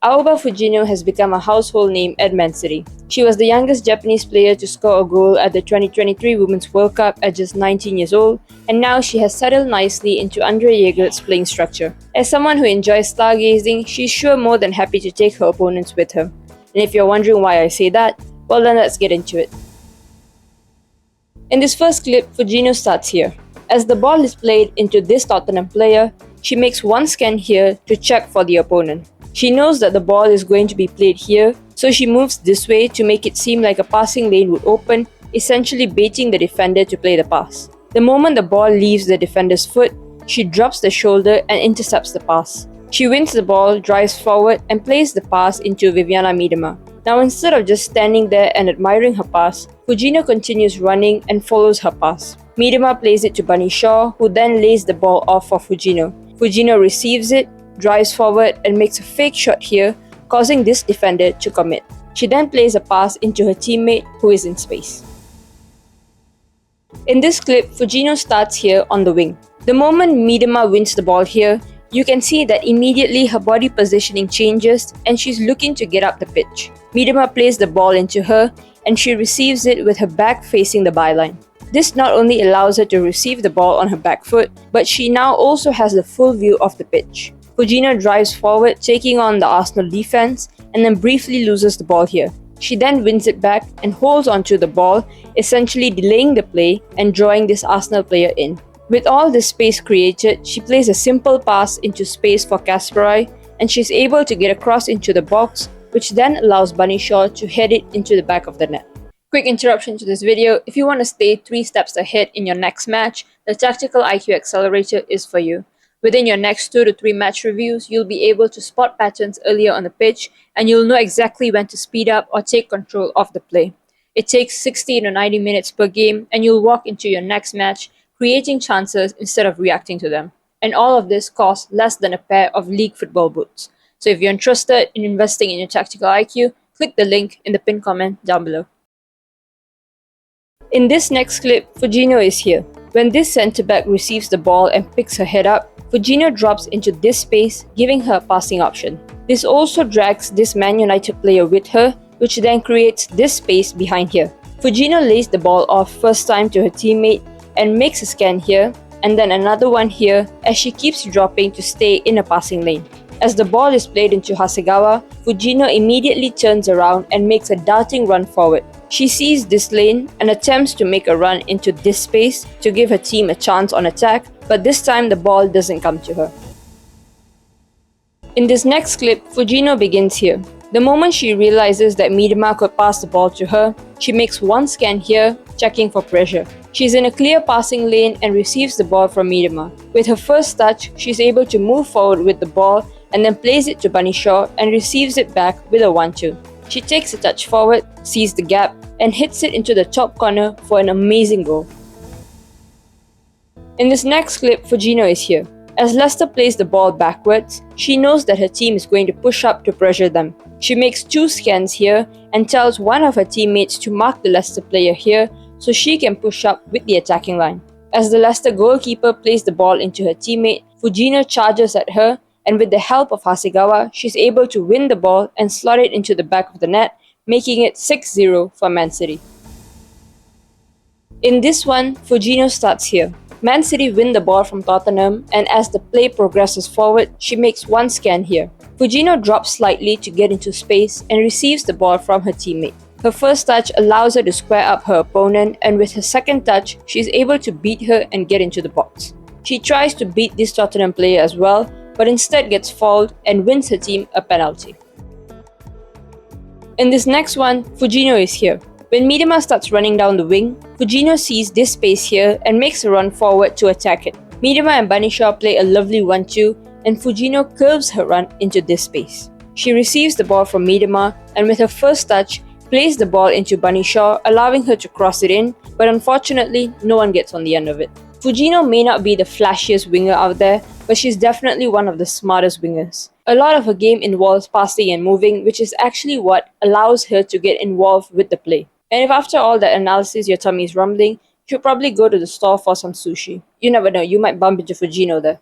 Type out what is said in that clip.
Aoba Fujino has become a household name at Man City. She was the youngest Japanese player to score a goal at the 2023 Women's World Cup at just 19 years old, and now she has settled nicely into Andre Jaegert's playing structure. As someone who enjoys stargazing, she's sure more than happy to take her opponents with her. And if you're wondering why I say that, well then let's get into it. In this first clip, Fujino starts here. As the ball is played into this Tottenham player, she makes one scan here to check for the opponent. She knows that the ball is going to be played here, so she moves this way to make it seem like a passing lane would open, essentially baiting the defender to play the pass. The moment the ball leaves the defender's foot, she drops the shoulder and intercepts the pass. She wins the ball, drives forward, and plays the pass into Viviana Miedema. Now instead of just standing there and admiring her pass, Fujino continues running and follows her pass. Miedema plays it to Bunny Shaw, who then lays the ball off for Fujino. Fujino receives it, drives forward and makes a fake shot here, causing this defender to commit. She then plays a pass into her teammate who is in space. In this clip, Fujino starts here on the wing. The moment Miedema wins the ball here, you can see that immediately her body positioning changes and she's looking to get up the pitch. Miedema plays the ball into her and she receives it with her back facing the byline. This not only allows her to receive the ball on her back foot, but she now also has the full view of the pitch. Fujino drives forward, taking on the Arsenal defense, and then briefly loses the ball here. She then wins it back and holds onto the ball, essentially delaying the play and drawing this Arsenal player in. With all this space created, she plays a simple pass into space for Kasparai, and she's able to get across into the box, which then allows Bunny Shaw to head it into the back of the net. Quick interruption to this video. If you want to stay 3 steps ahead in your next match, the Tactical IQ Accelerator is for you. Within your next 2 to 3 match reviews, you'll be able to spot patterns earlier on the pitch and you'll know exactly when to speed up or take control of the play. It takes 60 to 90 minutes per game and you'll walk into your next match creating chances instead of reacting to them. And all of this costs less than a pair of league football boots. So if you're interested in investing in your Tactical IQ, click the link in the pinned comment down below. In this next clip, Fujino is here. When this centre-back receives the ball and picks her head up, Fujino drops into this space, giving her a passing option. This also drags this Man United player with her, which then creates this space behind here. Fujino lays the ball off first time to her teammate and makes a scan here, and then another one here as she keeps dropping to stay in a passing lane. As the ball is played into Hasegawa, Fujino immediately turns around and makes a darting run forward. She sees this lane and attempts to make a run into this space to give her team a chance on attack, but this time the ball doesn't come to her. In this next clip, Fujino begins here. The moment she realizes that Miedema could pass the ball to her, she makes one scan here, checking for pressure. She's in a clear passing lane and receives the ball from Miedema. With her first touch, she's able to move forward with the ball and then plays it to Bunny Shaw and receives it back with a 1-2. She takes a touch forward, sees the gap, and hits it into the top corner for an amazing goal. In this next clip, Fujino is here. As Leicester plays the ball backwards, she knows that her team is going to push up to pressure them. She makes 2 scans here and tells one of her teammates to mark the Leicester player here so she can push up with the attacking line. As the Leicester goalkeeper plays the ball into her teammate, Fujino charges at her, and with the help of Hasegawa, she's able to win the ball and slot it into the back of the net, making it 6-0 for Man City. In this one, Fujino starts here. Man City win the ball from Tottenham, and as the play progresses forward, she makes one scan here. Fujino drops slightly to get into space and receives the ball from her teammate. Her first touch allows her to square up her opponent, and with her second touch, she's able to beat her and get into the box. She tries to beat this Tottenham player as well, but instead gets fouled and wins her team a penalty. In this next one, Fujino is here. When Miedema starts running down the wing, Fujino sees this space here and makes a run forward to attack it. Miedema and Bunny Shaw play a lovely 1-2 and Fujino curves her run into this space. She receives the ball from Miedema and with her first touch, plays the ball into Bunny Shaw, allowing her to cross it in, but unfortunately, no one gets on the end of it. Fujino may not be the flashiest winger out there, but she's definitely one of the smartest wingers. A lot of her game involves passing and moving, which is actually what allows her to get involved with the play. And if after all that analysis your tummy is rumbling, you should probably go to the store for some sushi. You never know, you might bump into Fujino there.